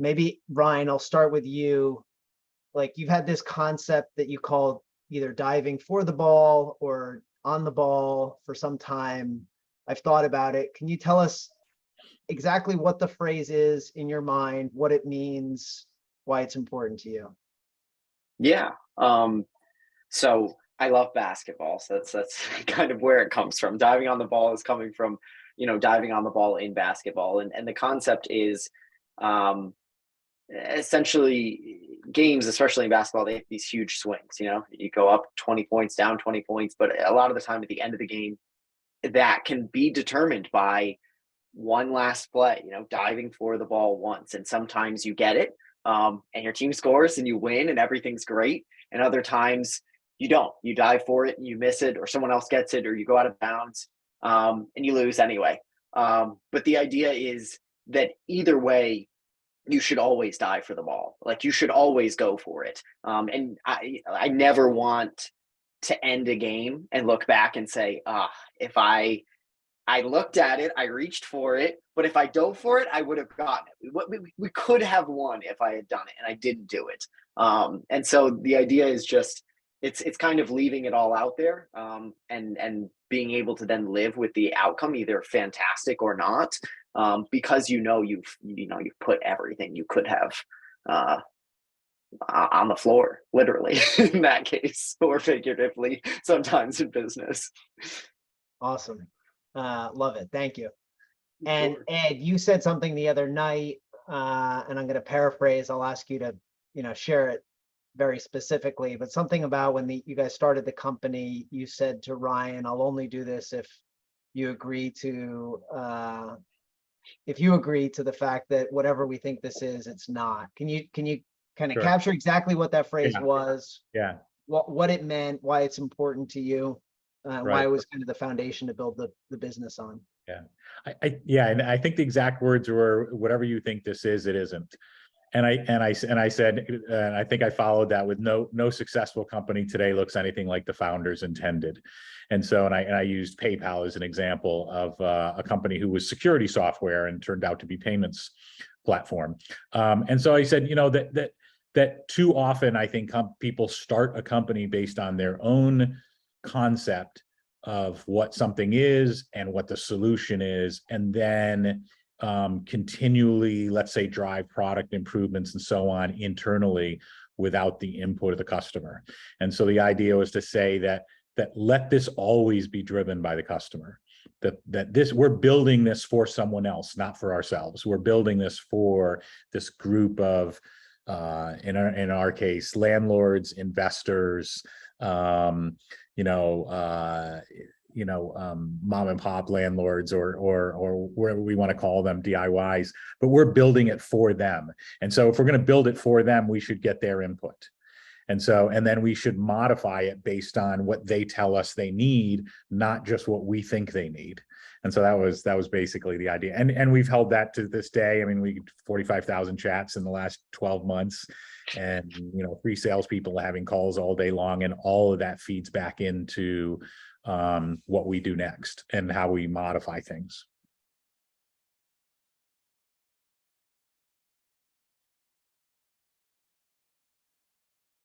maybe Ryan, I'll start with you. Like you've had this concept that you call either diving for the ball or on the ball for some time. I've thought about it. Can you tell us exactly what the phrase is in your mind, what it means, why it's important to you? Yeah. So I love basketball. So that's kind of where it comes from. Diving on the ball is coming from, diving on the ball in basketball. And the concept is um essentially games, especially in basketball, they have these huge swings. You go up 20 points, down 20 points, but a lot of the time at the end of the game, that can be determined by one last play, diving for the ball once. And sometimes you get it, and your team scores and you win and everything's great. And other times you don't. You dive for it and you miss it, or someone else gets it, or you go out of bounds, and you lose anyway. But the idea is that either way, you should always dive for the ball. Like, you should always go for it. And I never want to end a game and look back and say, if I looked at it, I reached for it, but if I dove for it, I would have gotten it. We could have won if I had done it, and I didn't do it. And so the idea is just it's kind of leaving it all out there, and being able to then live with the outcome, either fantastic or not, because you've put everything you could have uh, on the floor, literally in that case, or figuratively, sometimes in business. Awesome. Love it. Thank you. And Sure. Ed, you said something the other night, and I'm going to paraphrase. I'll ask you to, share it very specifically, but something about when you guys started the company, you said to Ryan, I'll only do this you agree to, if you agree to the fact that whatever we think this is, it's not. Can you kind of Sure. capture exactly what that phrase Yeah. was, Yeah. what it meant, why it's important to you, why Right. it was kind of the foundation to build the business on? Yeah. Yeah. And I think the exact words were, whatever you think this is, it isn't. And I said, and I think I followed that with no successful company today looks anything like the founders intended. And so, and I used PayPal as an example of a company who was security software and turned out to be payments platform. And so I said, that too often I think people start a company based on their own concept of what something is and what the solution is, and then continually, let's say, drive product improvements and so on internally without the input of the customer. And so the idea was to say that let this always be driven by the customer. That we're building this for someone else, not for ourselves. We're building this for this group of, in our case, landlords, investors, mom and pop landlords, or whatever we want to call them, DIYs, but we're building it for them. And so if we're going to build it for them, we should get their input. And then we should modify it based on what they tell us they need, not just what we think they need. And so that was basically the idea. And we've held that to this day. I mean, we 45,000 chats in the last 12 months, and 3 salespeople having calls all day long, and all of that feeds back into what we do next and how we modify things.